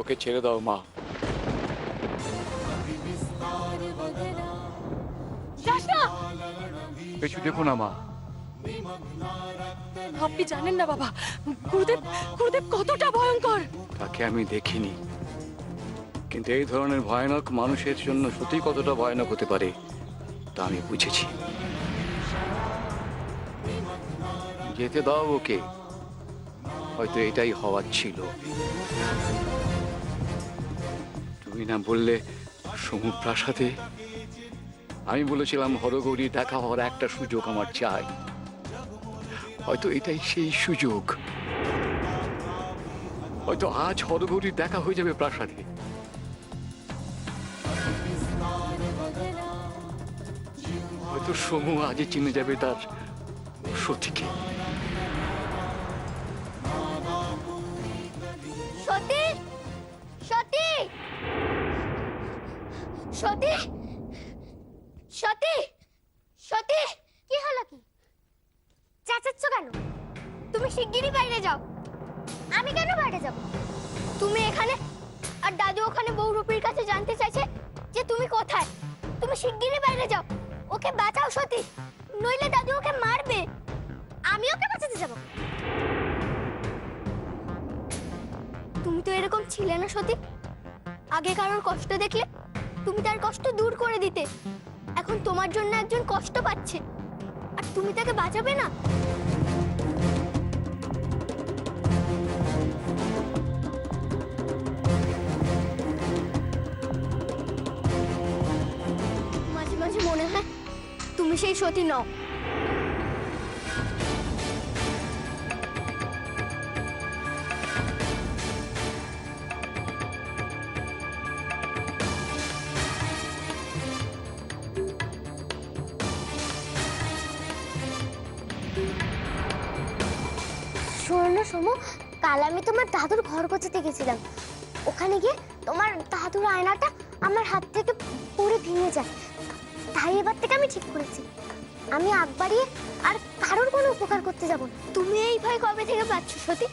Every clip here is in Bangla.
ওকে ছেড়ে দাও মা। যাস না। কিছু দেখো না মা। আপনি জানেন না বাবা, গুরুদেব গুরুদেব কতটা ভয়ঙ্কর। তাকে আমি দেখিনি, কিন্তু এই ধরনের ভয়ানক মানুষের জন্য সত্যি কতটা ভয়ানক হতে পারে তা আমি বুঝেছি। যেতে দাও ওকে, হয়তো এটাই হওয়ার ছিল। তুমি না বললে সমুদ্র প্রাসাদে? আমি বলেছিলাম হরগৌরী দেখা হওয়ার একটা সুযোগ আমার চাই। হয়তো এটাই সেই সুযোগ। হয়তো আজ হরগৌরীর দেখা হয়ে যাবে প্রাসাদে। হয়তো সমু আজই চিনে যাবে তার সতীকে। সতী, সতী, সতী, সতী, সতী, কি হলো? কি চেঁচাচ্ছ কেন? তুমি শিগগিরই বাইরে যাও। আমি কেন বাইরে যাব? তুমি এখানে আর দাদু ওখানে বৌরূপীর কাছে জানতে চাইছে যে তুমি কোথায়। তুমি শিগগিরই বাইরে যাও, ওকে বাঁচাও সতী, নইলে দাদু ওকে মারবে। আমি ওকে বাঁচাতে যাব? তুমি তো এরকম ছিলে না সতী। আগে কারোর কষ্ট দেখলে তুমি তার কষ্ট দূর করে দিতে। এখন তোমার জন্য একজন কষ্ট পাচ্ছে আর তুমি তাকে বাঁচাবে না? মাঝে মাঝে মনে হয় তুমি সেই সতী নও। শোনো সমু, কাল আমি তোমার দাদুর ঘর গোছাতে গেছিলাম। ওখানে গিয়ে তোমার দাদুর আয়নাটা আমার হাত থেকে পড়ে ভেঙে যায়। তাই এবার থেকে আমি ঠিক করেছি আমি আগ বাড়িয়ে আর কারোর কোনো উপকার করতে যাব না। তুমি এই ভয় কবে থেকে পাচ্ছ সতী?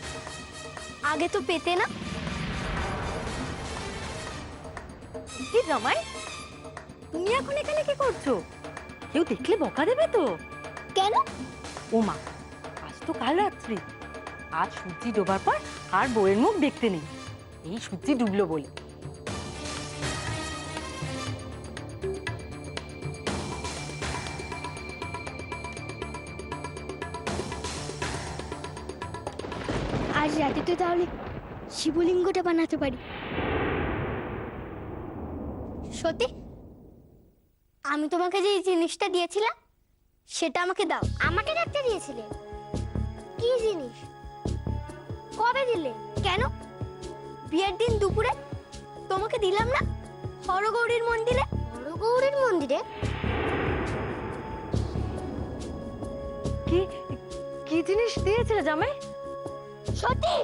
আগে তো পেতে না। কি জামাই, তুমি এখন এখানে কি করছো? কেউ দেখলে বকা দেবে তো। কেন? ও মা, আজ তো কাল রাত্রি। আজ সূর্যি ডোবার পর আর বউয়ের মুখ দেখতে নেই। এই সূর্যি ডুবলো বলে। আজ রাতে তো তাহলে শিবলিঙ্গটা বানাতে পারি। সত্যি আমি তোমাকে যে জিনিসটা দিয়েছিলাম সেটা আমাকে দাও। আমাকে রাখতে দিয়েছিলে? কি জিনিস? কবে দিলে? কেন? বিয়ের দিন দুপুরে তোমাকে দিলাম না হরগৌরীর মন্দিরে? হরগৌরীর মন্দিরে? কি কি জিনিস দিয়েছিলে জামাই? সত্যি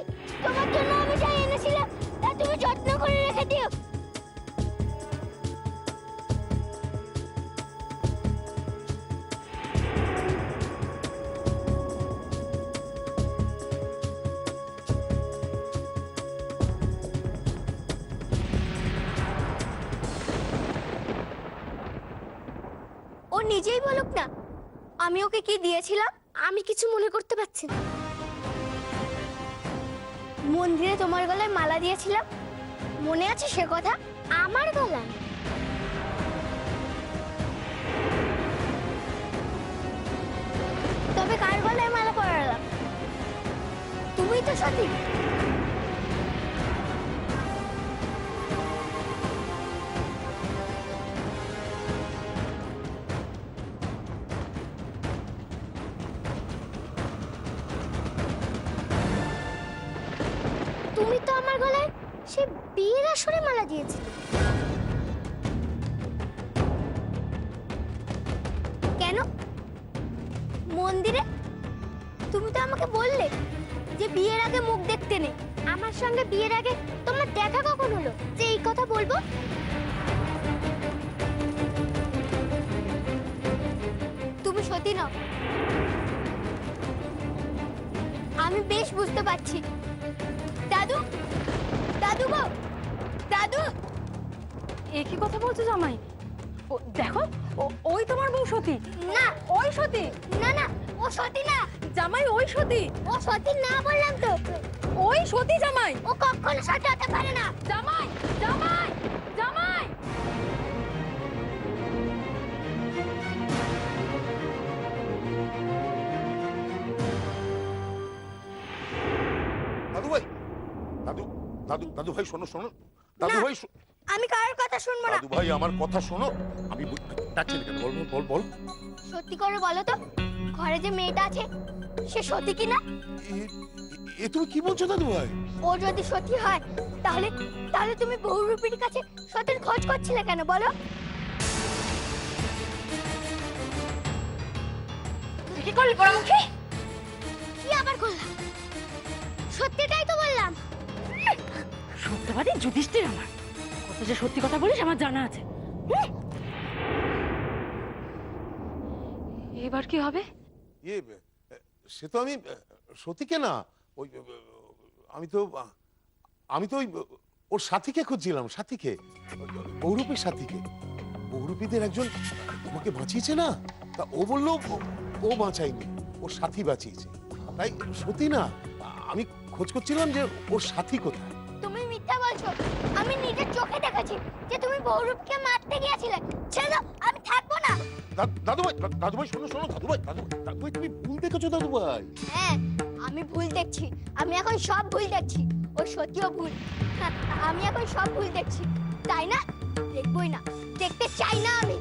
তোমার জন্য আমি যা এনেছিলাম তা তুমি যত্ন করে রেখে দিও। ও নিজেই বলুক না আমি ওকে কি দিয়েছিলাম। আমি কিছু মনে করতে পারছি না। মন্দিরে তোমার গলায় মালা দিয়েছিলাম, মনে আছে সে কথা? আমার গলায়? তবে কার গলায় মালা পরালাম? তুমিই তো সতী। তুমি তো আমার গলায় সে বিয়ের আসরে মালা দিয়েছিলে। কেন? মন্দিরে তুমি তো আমাকে বললে যে বিয়ের আগে মুখ দেখতে নেই। আমার সঙ্গে বিয়ের আগে তোমার দেখা কখন হলো যে এই কথা বলবো? তুমি সতী নও। আমি বেশ বুঝতে পারছি। দাদু, দাদু গো, দাদু, এ কি কথা বলছো জামাই? দেখো, ওই তোমার বউ সতী। না ওই সতী। না না, ও সতী না। জামাই ওই সতী। ও সতী না বললাম তো। ওই সতী জামাই। ও কখনো সতী হতে পারে না। জামাই, জামাই, জামাই। দাদু ভাই, দাদু ভাই, শোনো শোনো, দাদু না। ভাই আমি কারোর কথা শুনবো না। দাদু ভাই আমার কথা শোনো। আমি ডাকছি না কেন, বল বল বল। সত্যি করে বলো তো, ঘরে যে মেয়েটা আছে সে সতী কিনা? এ তুমি কি বলছো দাদু ভাই? ও যদি সতী হয় তাহলে তাহলে তুমি বহুরূপীর কাছে সতীর খোঁজ করছিলে কেন বলো? তুই কি করলি পোড়ামুখী? কি আবার করলাম? সত্যিটাই তো বললাম। সত্যবাদী যুধিষ্ঠির আমার। কত যে সত্যি কথা বলিস আমার জানা আছে। এবার কি হবে? ইয়ে, সে তো আমি সতীকে না, ওই আমি তো ওই ওর সাথীকে খুঁজছিলাম, সাথীকে, বহুরূপীর সাথীকে। বহুরূপীদের একজন আমাকে বাঁচিয়েছে না, তা ও বললো ও বাঁচায়নি, ওর সাথী বাঁচিয়েছে। তাই সতী না, আমি খোঁজ করছিলাম যে ওর সাথী কোথায়। তুমি মিথ্যা বলছো। আমি নিজের চোখে দেখেছি যে তুমি বহুরূপকে মারতে গিয়েছিলে। ছেড়ে আমি থাকবো না। দাদু ভাই শোনো শোনো, দাদু ভাই তুমি ভুল দেখেছো দাদু ভাই। হ্যাঁ, আমি ভুল দেখছি। আমি এখন সব ভুল দেখছি। ও সত্যিও ভুল। হ্যাঁ, আমি এখন সব ভুল দেখছি, তাই না? দেখবই না, দেখতে চাই না আমি।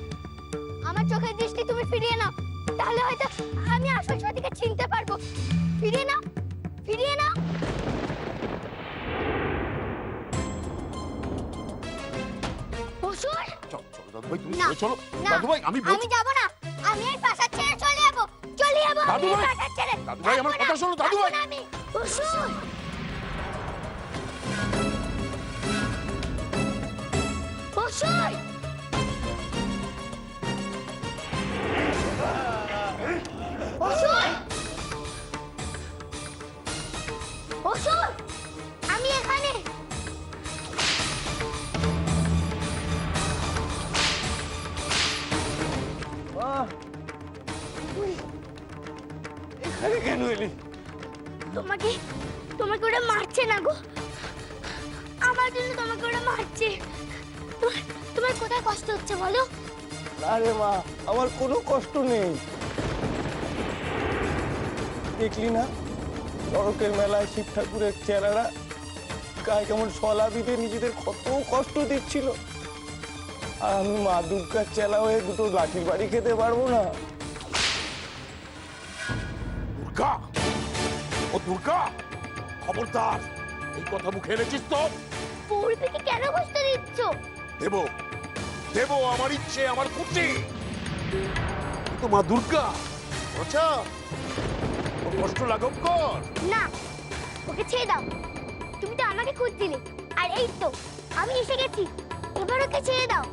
আমার চোখের দৃষ্টি তুমি ফিরিয়ে নাও, তাহলে হয়তো আমি আসল সতীকে চিনতে পারবো। ফিরিয়ে নাও, ফিরিয়ে নাও। অসুর! চলো চলো দাদু ভাই, তুমি না, চলো। না, দাদু ভাই আমি আমি যাব না। আমি এই প্রাসাদ ছেড়ে চলে যাবো। চলে যাবো আমি দাদু এই ভাই, প্রাসাদ ছেড়ে। দাদু ভাই, আমার থাকবো কথা না, শোনো, দাদু ভাই। থাকবো না আমি। অসুর! অসুর! অসুর! অসুর! আমি এখানে। এখানে কেন এলি? তোমাকে তোমাকে ওরা মারছে না গো। আমার জন্য তোমাকে ওরা মারছে। তোমার কোথায় কষ্ট হচ্ছে বলো? আরে মা, আমার কোনো কষ্ট নেই। দেখলি না চড়কের মেলায় শিব ঠাকুরের চেলারা গায়ে কেমন শলা বিঁধে নিজেদের কত কষ্ট দিচ্ছিল, আর আমি মা দুর্গার চেলা হয়ে দুটো লাঠির বাড়ি খেতে পারবো না? দুর্গা, ও দুর্গা, খবরদার এই কথা মুখে এনেছিস তো? পৌরীকে কেন কষ্ট দিচ্ছ? দেব দেব, আমার ইচ্ছে, আমার কুটি। তো মা দুর্গা, আচ্ছা ওর কষ্ট লাঘব কর। না, ওকে ছেড়ে দাও। তুমি তো আমাকে খুঁজছিলে, আর এই তো আমি এসে গেছি। এবার ওকে ছেড়ে দাও।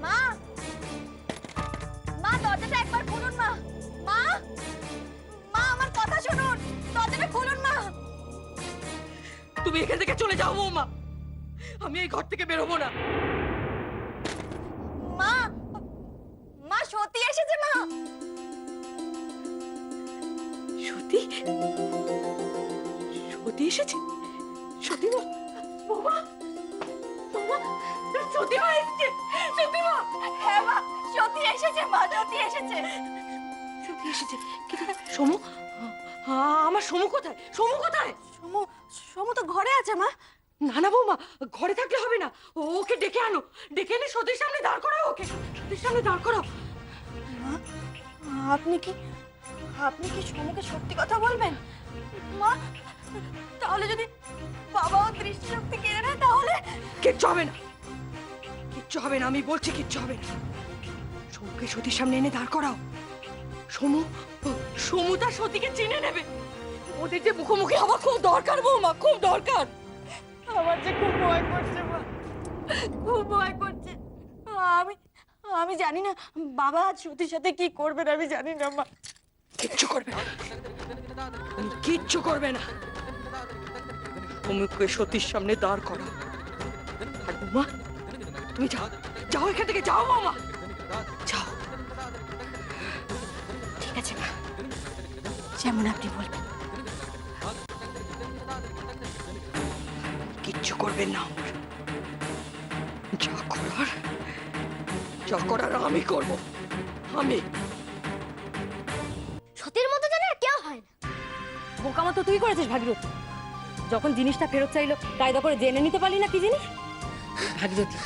মা, মা দরজাটা একবার খুলুন। মা, মা, মা আমার কথা শুনুন, দরজাটা খুলুন। মা, তুমি এখান থেকে চলে যাও বৌমা। আমি এই ঘর থেকে বেরোবো না। মা, মা সত্যি এসেছে। মা, সতী, সতী এসেছে। সতী মা, বৌমা, বৌমা, সতী মা এসেছে। সতী মা, হ্যাঁ মা, সত্যি এসেছে। মা, সত্যি এসেছে। সতী এসেছে। কিন্তু সমু, আমার সমু কোথায়? সমু কোথায়? সমু, সমু তো ঘরে আছে মা। না না বৌমা, ঘরে থাকলে হবে না। ওকে ডেকে আনো, ডেকে এনে সতীর সামনে দাঁড় করাও। ওকে সতীর সামনে দাঁড় করাও। আপনি কি সমুকে সত্যি কথা বলবেন? মা, তাহলে যদি বাবা ও দৃষ্টিশক্তি কেড়ে নেয় তাহলে? কিচ্ছু হবে না, কিচ্ছু হবে না। আমি বলছি কিচ্ছু হবে না। সমুকে সতীর সামনে এনে দাঁড় করাও। সমু, সমু তার সতীকে চিনে নেবে। ওদের যে মুখোমুখি হওয়া খুব দরকার বৌমা, খুব দরকার। আমার যে খুব ভয় করছে মা, খুব ভয় করছে। আমি জানি না বাবা আজ সতীর সাথে কি করবেন, আমি জানি না মা। কিচ্ছু করবে না, তুমি কিচ্ছু করবে না। অমুককে সতীর সামনে দাঁড় করো। আর বৌমা, তুমি যাও, যাও এখান থেকে, যাও বৌমা, যাও। ঠিক আছে মা, যেমন আপনি বলবেন। কিচ্ছু করবেন না আমার। যা করার আমি করব, আমি। সতীর মতো যেন আর কেউ হয় না। বোকামো তো তুই করেছিস ভাগীরথী। যখন জিনিসটা ফেরত চাইলো কায়দা করে জেনে নিতে পারলি না কি জিনিস। ভাগীরথী,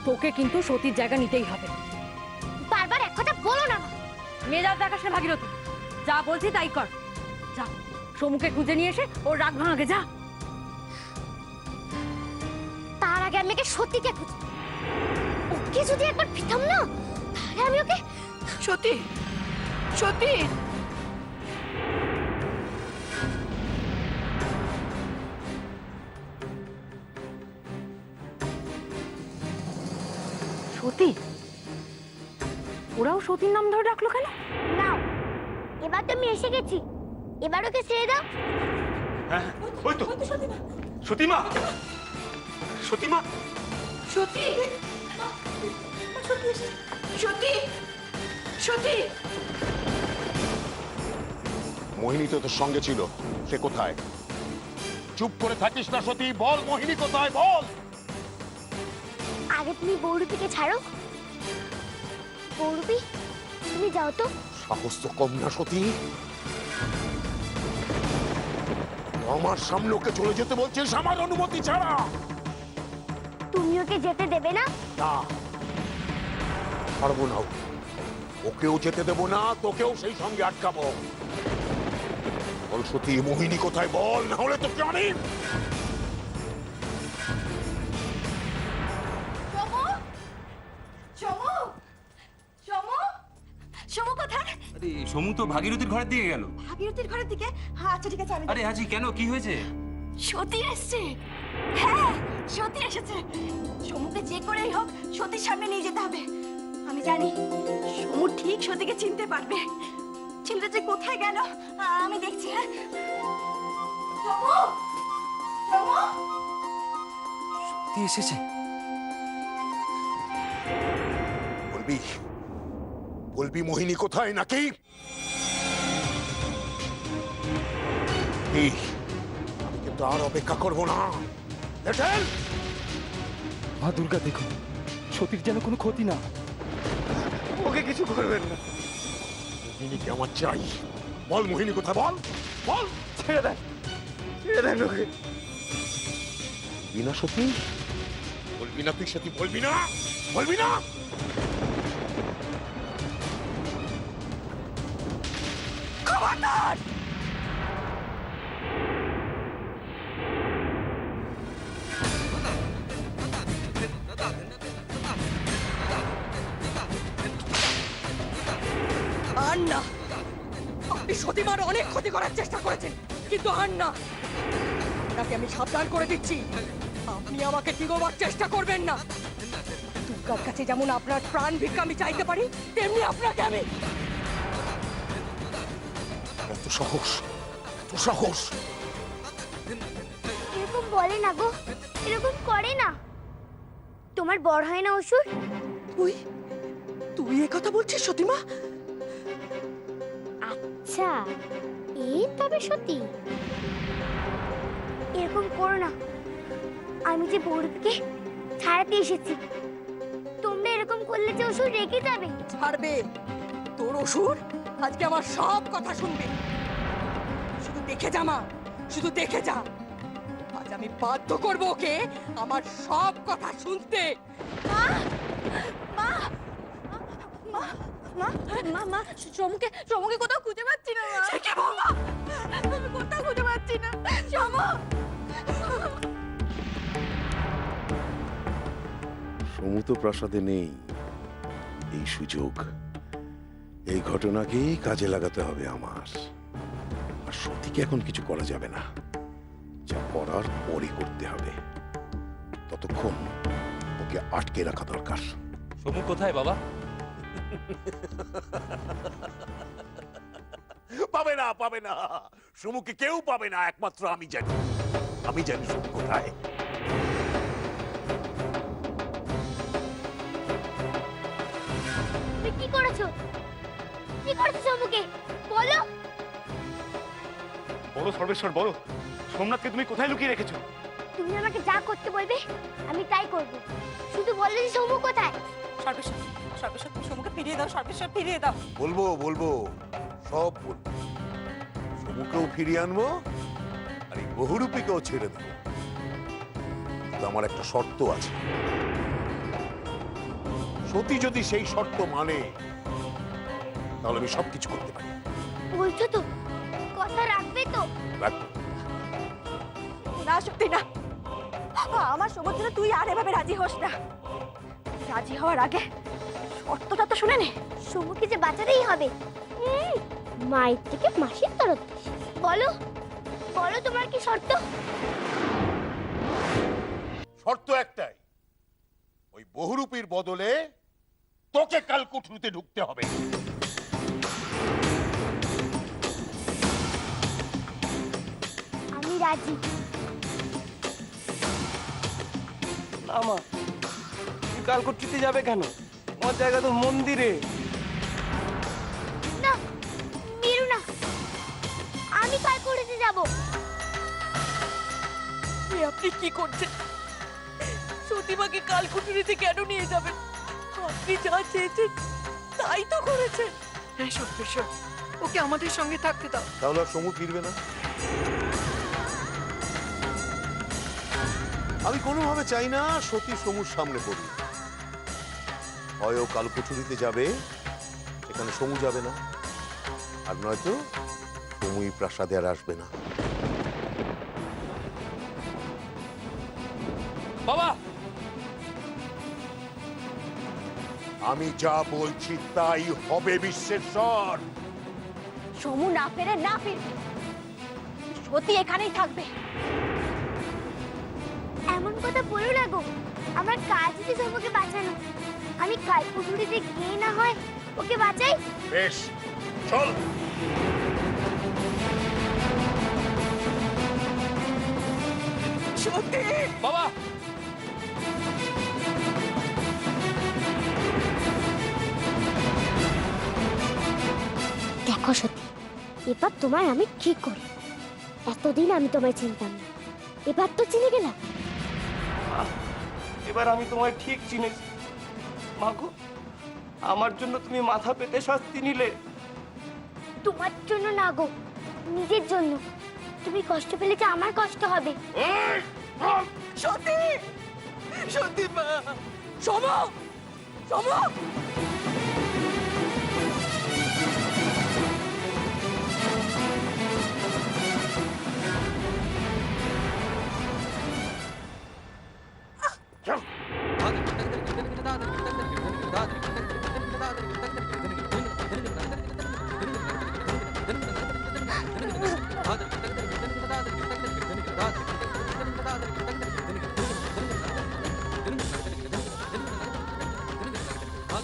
তোকে কিন্তু সতীর জায়গা নিতেই হবে। বারবার এক কথা বলো না মা। মেজাজ দেখাস না ভাগীরথী, যা বলছি তাই কর। যা সমুকে খুঁজে নিয়ে এসে ওর রাগ ভাঙাকে যা। তার আগে আমি ওকে সতীকে খুঁজি। ওকে যদি একবার পেতাম না, তাহলে আমি ওকে। সত্যি সত্যি সতী? ওরাও সতীর নাম ধরে ডাকলো কেন? নাও, এবার তো আমি এসে গেছি, এবার ওকে ছেড়ে দাও। হ্যাঁ, ওই তো সতীমা, সতীমা। সত্যি সত্যি সত্যি। মোহিনী তো তোর সঙ্গে ছিল, সে কোথায়? চুপ করে থাকিস না সতী, বল মোহিনী কোথায়, বল। আগে তুমি বৌরূপীকে ছাড়ো। বৌরূপী, তুমি যাও তো। সাহস তো কম না সতী, আমার সামনে ওকে চলে যেতে বলছিস আমার অনুমতি ছাড়া? তুমি ওকে যেতে দেবে না? না, পারবো না। ওকেও যেতে দেবো না, তোকেও সেই সঙ্গে আটকাবো। বল সতী, মোহিনী কোথায় বল, না হলে তোকে আমি। সমু কোথায়? আরে সমু তো ভাগীরথীর ঘরের দিকে গেল। ভাগীরথীর ঘরের দিকে? হ্যাঁ আচ্ছা ঠিক আছে, আমি আরে হাজি, কেন, কি হয়েছে? সতী এসছে। হ্যাঁ সতী এসেছে। সমুকে যে করেই হোক সতীর সামনে নিয়ে যেতে হবে। আমি জানি সমু ঠিক সতীকে চিনতে পারবে। ছেলেটা যে কোথায় গেল আমি দেখছি। হ্যাঁ সমু, সমু। সত্যি এসেছে? বলবি, বলবি মোহিনী কোথায় নাকি? এই, আমি কিন্তু আর অপেক্ষা করবো না। লেটেল, মা দুর্গা, দেখো সতীর যেন কোনো ক্ষতি না, ওকে কিছু করবেন না। মোহিনীকে আমার চাই। বল মোহিনী কোথায়, বল বল। ছেড়ে দেন, ছেড়ে দেন ওকে। বলবি না সতী, বলবি না তুই সতী, বলবি না, বলবি না। খবরদার! আর না, আপনি সতীমার অনেক ক্ষতি করার চেষ্টা করেছেন, কিন্তু আর না। আপনাকে আমি সাবধান করে দিচ্ছি, আপনি আমাকে ডিগোবার চেষ্টা করবেন না। দুর্গার কাছে যেমন আপনার প্রাণ ভিক্ষা আমি চাইতে পারি, তেমনি আপনাকে আমি। এত সাহস, এত সাহস। এরকম বলে না গো, এরকম করে না। তোমার বড় হয় না অসুর? তুই তুই এ কথা বলছিস সতীমা? আচ্ছা, এই তবে সত্যি। এরকম করো না, আমি যে বৌরূপীকে ছাড়াতে এসেছি। তোমরা এরকম করলে যে অসুর রেগে যাবে। ছাড়বে? তোর অসুর আজকে আমার সব কথা শুনবে। শুধু দেখে যা মা, শুধু দেখে যা। আজ আমি বাধ্য করব ওকে আমার সব কথা শুনতে। মা মা মা মা, সমুকে কোথাও খুঁজে পাচ্ছি না মা। সে কি বৌমা? আমি কোথাও খুঁজে পাচ্ছি না সমু। সমু তো প্রাসাদে নেই। এই সুযোগ, এই ঘটনাকেই কাজে লাগাতে হবে আমার। আর সতীকে এখন কিছু করা যাবে না, যা করার পরে করতে হবে। ততক্ষণ ওকে আটকে রাখা দরকার। সমু কোথায় বাবা? পাবে না, পাবে না। সমুকে কেউ পাবে না, একমাত্র আমি জানি। আমি জানি সমু কোথায়। তুমি কি করেছো? কি করেছো সমুকে? বলো। বলো সর্বেশ্বর, বলো সোমনাথকে তুমি কোথায় লুকিয়ে রেখেছো? তুমি আমাকে যা করতে বলবে আমি তাই করব। শুধু বললে যে সমু কোথায়? সর্বেশ্বর, সর্বেশ্বর তুমি সমুকে ফিরিয়ে দাও, সর্বেশ্বর ফিরিয়ে দাও। বলবো, বলবো, সব বলবো। সমুকেও ফিরিয়ে আনবো, আর এই বহুরূপীকেও ছেড়ে দেবো। কিন্তু আমার একটা শর্ত আছে। সতী যদি সেই শর্ত মানে, তাহলে আমি সবকিছু করতে পারি। বলছো তো? কথা রাখবে তো? রাখবো। না সত্যি না, আমার সমুর জন্য তুই আর এভাবে রাজি হোস না। রাজি হওয়ার আগে শর্তটা তো শুনে নে। সমুকে যে বাঁচাতেই হবে। মায়ের থেকে মাসির তরফ। বলো, বলো তোমার কি শর্ত? শর্ত একটাই, ওই বহুরূপীর বদলে তোকে কাল কুঠরিতে ঢুকতে হবে। আমি রাজি। না মা, তুই কালকট্টিতে যাবে কেন? আমার জায়গা তো মন্দিরে। না, মিরু না, আমি কাল করতে যাব। আপনি কি করছেন? সতীমাকে কালকুটুরিতে কেন নিয়ে যাবেন? আপনি যা চেয়েছেন তাই তো করেছেন। হ্যাঁ সর্বেশ্বর, ওকে আমাদের সঙ্গে থাকতে দাও। তাহলে আর সমু ফিরবে না। আমি কোনোভাবে চাই না সতী সমুর সামনে পড়ি। হয় ও কালকুঠুরিতে যাবে, এখানে সমু যাবে না, আর নয়তো সমুই প্রাসাদে আর আসবে না। বাবা, আমি যা বলছি তাই হবে বিশ্বেশ্বর। সমু না ফেরে না ফিরবে, সতী এখানেই থাকবে। এমন কথা বলো না গো, আমার কাজ হচ্ছে সমুকে বাঁচানো। আমি কালকুঠুরিতে গিয়ে না হয় ওকে বাঁচাই। বেশ, চল। সতী, বাবা, দেখো সত্যি, এবার তোমায় আমি ঠিক করি। এতদিন আমি তোমায় চিনতাম না, এবার তো চিনে গেলাম। এবার আমি তোমায় ঠিক চিনেছি। মাগো, আমার জন্য তুমি মাথা পেতে শাস্তি নিলে। তোমার জন্য না গো, নিজের জন্য। তুমি কষ্ট পেলে যে আমার কষ্ট হবে। সতী, সতী মা, সমু, সমু।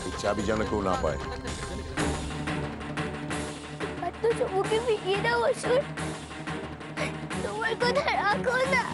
এই চাবি যেন কেউ না পায়। এবার তো সমুকে ফিরিয়ে দাও অসুর। তোমার কথা রাখো না।